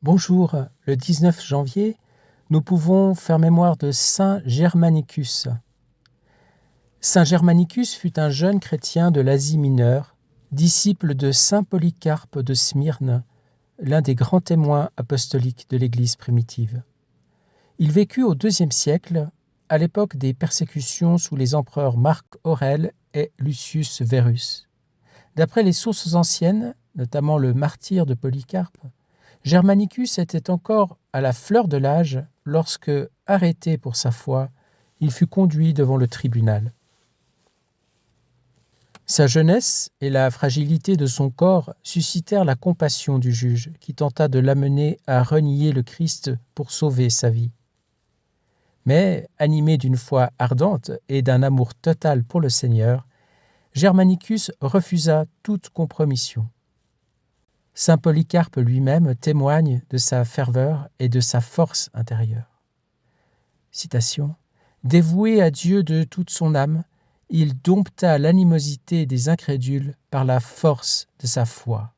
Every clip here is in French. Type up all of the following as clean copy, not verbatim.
Bonjour, le 19 janvier, nous pouvons faire mémoire de Saint Germanicus. Saint Germanicus fut un jeune chrétien de l'Asie mineure, disciple de Saint Polycarpe de Smyrne, l'un des grands témoins apostoliques de l'Église primitive. Il vécut au IIe siècle, à l'époque des persécutions sous les empereurs Marc Aurèle et Lucius Verus. D'après les sources anciennes, notamment le martyre de Polycarpe, Germanicus était encore à la fleur de l'âge lorsque, arrêté pour sa foi, il fut conduit devant le tribunal. Sa jeunesse et la fragilité de son corps suscitèrent la compassion du juge, qui tenta de l'amener à renier le Christ pour sauver sa vie. Mais, animé d'une foi ardente et d'un amour total pour le Seigneur, Germanicus refusa toute compromission. Saint Polycarpe lui-même témoigne de sa ferveur et de sa force intérieure. Citation : « Dévoué à Dieu de toute son âme, il dompta l'animosité des incrédules par la force de sa foi. »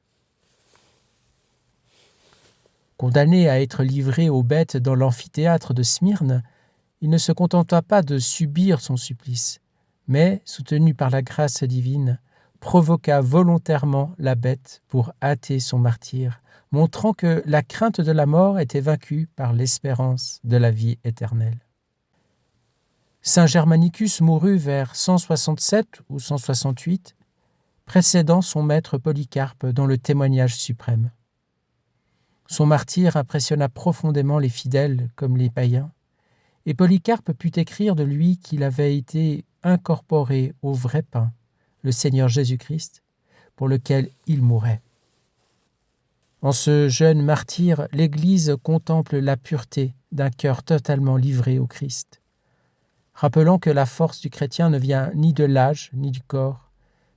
Condamné à être livré aux bêtes dans l'amphithéâtre de Smyrne, il ne se contenta pas de subir son supplice, mais, soutenu par la grâce divine, provoqua volontairement la bête pour hâter son martyre, montrant que la crainte de la mort était vaincue par l'espérance de la vie éternelle. Saint Germanicus mourut vers 167 ou 168, précédant son maître Polycarpe dans le témoignage suprême. Son martyre impressionna profondément les fidèles comme les païens, et Polycarpe put écrire de lui qu'il avait été incorporé au vrai pain, le Seigneur Jésus-Christ, pour lequel il mourait. En ce jeune martyr, l'Église contemple la pureté d'un cœur totalement livré au Christ, rappelant que la force du chrétien ne vient ni de l'âge ni du corps,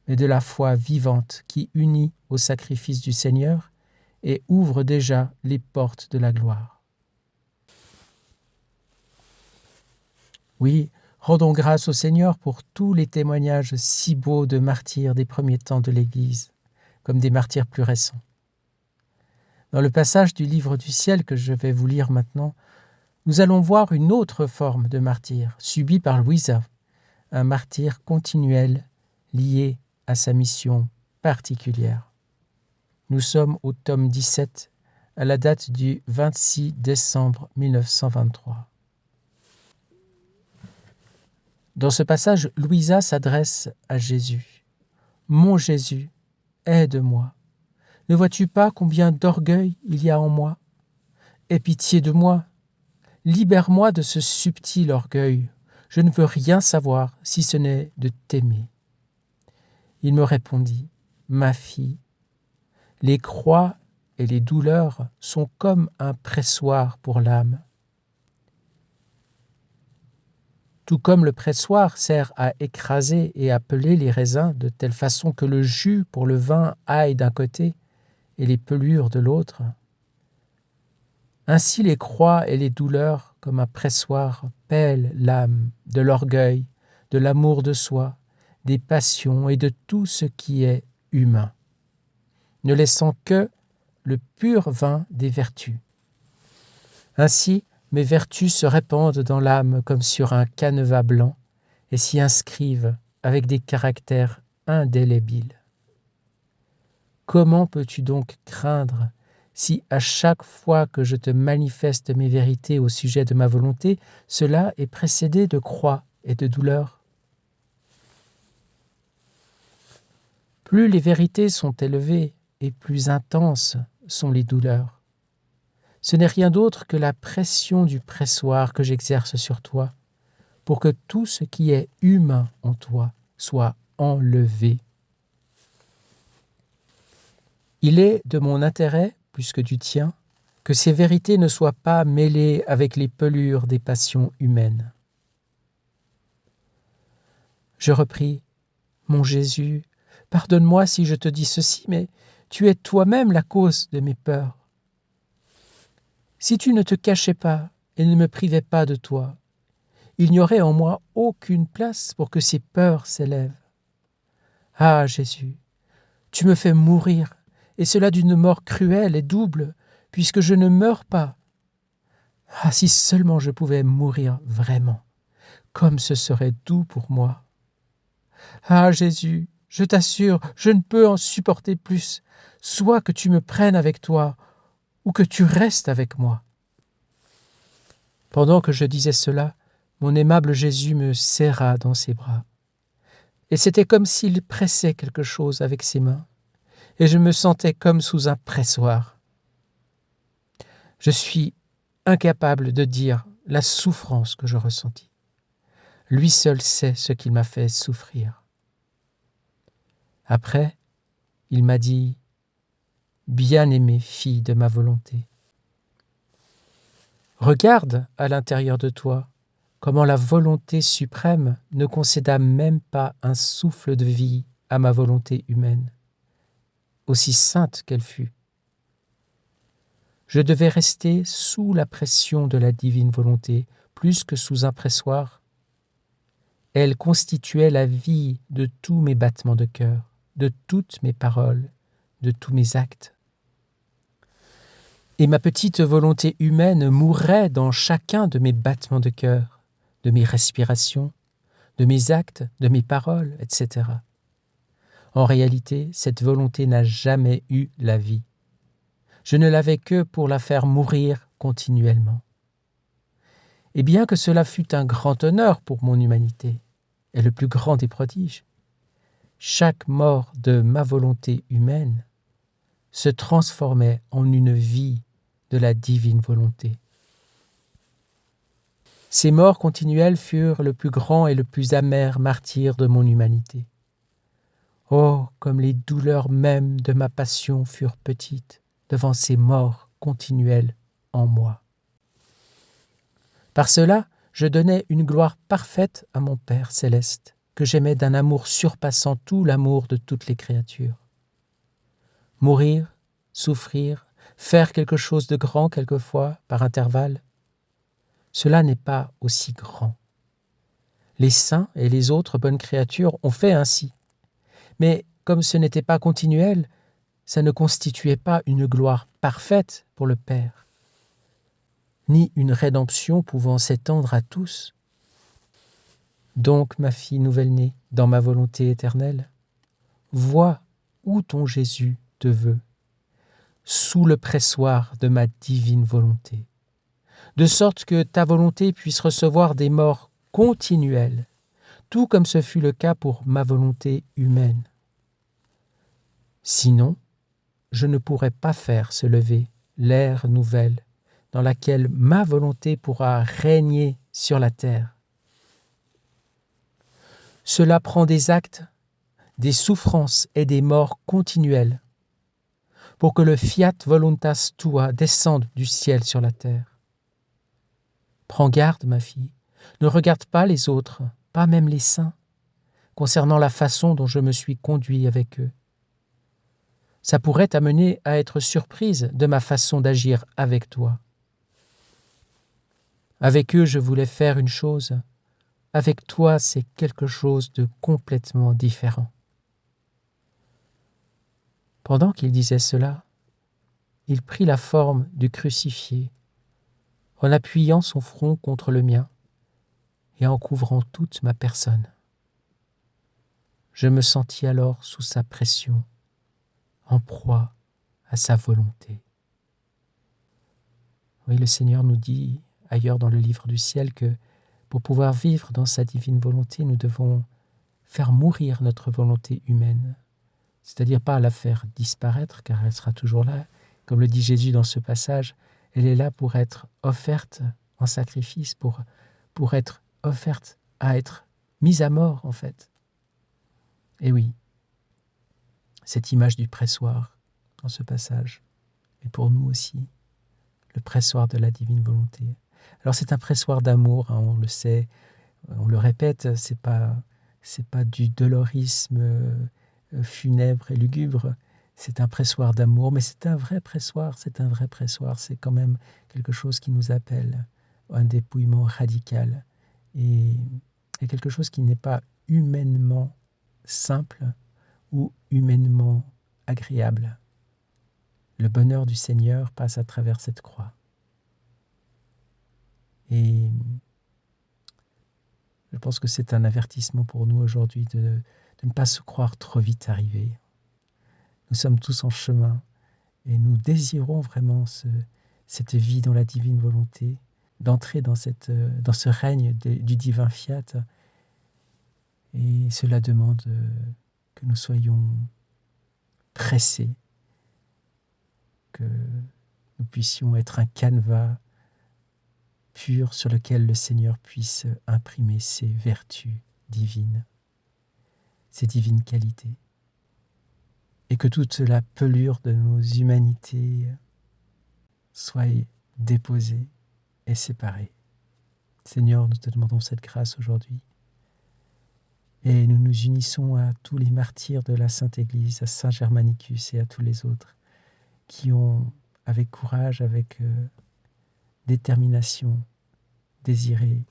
mais de la foi vivante qui unit au sacrifice du Seigneur et ouvre déjà les portes de la gloire. Oui, rendons grâce au Seigneur pour tous les témoignages si beaux de martyrs des premiers temps de l'Église, comme des martyrs plus récents. Dans le passage du Livre du ciel que je vais vous lire maintenant, nous allons voir une autre forme de martyr, subie par Louisa, un martyr continuel lié à sa mission particulière. Nous sommes au tome 17, à la date du 26 décembre 1923. Dans ce passage, Louisa s'adresse à Jésus. « Mon Jésus, aide-moi. Ne vois-tu pas combien d'orgueil il y a en moi ? Aie pitié de moi. Libère-moi de ce subtil orgueil. Je ne veux rien savoir si ce n'est de t'aimer. » Il me répondit : « Ma fille, les croix et les douleurs sont comme un pressoir pour l'âme. Tout comme le pressoir sert à écraser et à peler les raisins de telle façon que le jus pour le vin aille d'un côté et les pelures de l'autre, ainsi les croix et les douleurs, comme un pressoir, pèlent l'âme de l'orgueil, de l'amour de soi, des passions et de tout ce qui est humain, ne laissant que le pur vin des vertus. Ainsi, mes vertus se répandent dans l'âme comme sur un canevas blanc et s'y inscrivent avec des caractères indélébiles. Comment peux-tu donc craindre si à chaque fois que je te manifeste mes vérités au sujet de ma volonté, cela est précédé de croix et de douleur ? Plus les vérités sont élevées et plus intenses sont les douleurs. Ce n'est rien d'autre que la pression du pressoir que j'exerce sur toi, pour que tout ce qui est humain en toi soit enlevé. Il est de mon intérêt, plus que du tien, que ces vérités ne soient pas mêlées avec les pelures des passions humaines. Je repris : « Mon Jésus, pardonne-moi si je te dis ceci, mais tu es toi-même la cause de mes peurs. Si tu ne te cachais pas et ne me privais pas de toi, il n'y aurait en moi aucune place pour que ces peurs s'élèvent. Ah Jésus, tu me fais mourir, et cela d'une mort cruelle et double, puisque je ne meurs pas. Ah, si seulement je pouvais mourir vraiment, comme ce serait doux pour moi. Ah, Jésus, je t'assure, je ne peux en supporter plus. Soit que tu me prennes avec toi, ou que tu restes avec moi. Pendant que je disais cela, mon aimable Jésus me serra dans ses bras. Et c'était comme s'il pressait quelque chose avec ses mains, et je me sentais comme sous un pressoir. Je suis incapable de dire la souffrance que je ressentis. Lui seul sait ce qu'il m'a fait souffrir. Après, il m'a dit « Bien-aimée fille de ma volonté, regarde à l'intérieur de toi comment la volonté suprême ne concéda même pas un souffle de vie à ma volonté humaine, aussi sainte qu'elle fût. Je devais rester sous la pression de la divine volonté, plus que sous un pressoir. Elle constituait la vie de tous mes battements de cœur, de toutes mes paroles, de tous mes actes. Et ma petite volonté humaine mourait dans chacun de mes battements de cœur, de mes respirations, de mes actes, de mes paroles, etc. En réalité, cette volonté n'a jamais eu la vie. Je ne l'avais que pour la faire mourir continuellement. Et bien que cela fût un grand honneur pour mon humanité, et le plus grand des prodiges, chaque mort de ma volonté humaine se transformait en une vie de la divine volonté. Ces morts continuelles furent le plus grand et le plus amer martyre de mon humanité. Oh, comme les douleurs mêmes de ma passion furent petites devant ces morts continuelles en moi. Par cela, je donnais une gloire parfaite à mon Père céleste, que j'aimais d'un amour surpassant tout l'amour de toutes les créatures. Mourir, souffrir, faire quelque chose de grand quelquefois, par intervalle, cela n'est pas aussi grand. Les saints et les autres bonnes créatures ont fait ainsi. Mais comme ce n'était pas continuel, ça ne constituait pas une gloire parfaite pour le Père, ni une rédemption pouvant s'étendre à tous. Donc, ma fille nouvelle-née, dans ma volonté éternelle, vois où ton Jésus te veut, sous le pressoir de ma divine volonté, de sorte que ta volonté puisse recevoir des morts continuelles, tout comme ce fut le cas pour ma volonté humaine. Sinon, je ne pourrais pas faire se lever l'ère nouvelle dans laquelle ma volonté pourra régner sur la terre. Cela prend des actes, des souffrances et des morts continuelles pour que le fiat voluntas tua descende du ciel sur la terre. Prends garde, ma fille, ne regarde pas les autres, pas même les saints, concernant la façon dont je me suis conduit avec eux. Ça pourrait t'amener à être surprise de ma façon d'agir avec toi. Avec eux, je voulais faire une chose. Avec toi, c'est quelque chose de complètement différent. Pendant qu'il disait cela, il prit la forme du crucifié, en appuyant son front contre le mien et en couvrant toute ma personne. Je me sentis alors sous sa pression, en proie à sa volonté. Oui, le Seigneur nous dit ailleurs dans le livre du ciel que pour pouvoir vivre dans sa divine volonté, nous devons faire mourir notre volonté humaine, c'est-à-dire pas la faire disparaître, car elle sera toujours là. Comme le dit Jésus dans ce passage, elle est là pour être offerte en sacrifice, pour être offerte à être mise à mort, en fait. Et oui, cette image du pressoir dans ce passage est pour nous aussi le pressoir de la divine volonté. Alors c'est un pressoir d'amour, hein, on le sait, on le répète, c'est pas du dolorisme funèbre et lugubre, c'est un pressoir d'amour, mais c'est un vrai pressoir, c'est quand même quelque chose qui nous appelle à un dépouillement radical et quelque chose qui n'est pas humainement simple ou humainement agréable. le bonheur du Seigneur passe à travers cette croix. Et je pense que c'est un avertissement pour nous aujourd'hui de ne pas se croire trop vite arrivés. Nous sommes tous en chemin et nous désirons vraiment cette vie dans la divine volonté, d'entrer dans ce règne du divin fiat. Et cela demande que nous soyons pressés, que nous puissions être un canevas pur sur lequel le Seigneur puisse imprimer ses vertus divines, ses divines qualités, et que toute la pelure de nos humanités soit déposée et séparée. Seigneur, nous te demandons cette grâce aujourd'hui, et nous nous unissons à tous les martyrs de la Sainte Église, à Saint Germanicus et à tous les autres qui ont, avec courage, avec détermination, désiré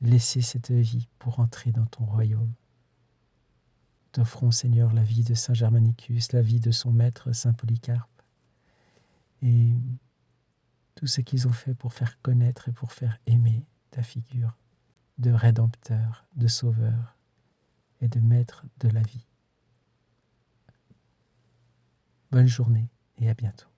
laisser cette vie pour entrer dans ton royaume. T'offrons, Seigneur, la vie de Saint Germanicus, la vie de son maître, Saint Polycarpe, et tout ce qu'ils ont fait pour faire connaître et pour faire aimer ta figure de Rédempteur, de Sauveur et de Maître de la vie. Bonne journée et à bientôt.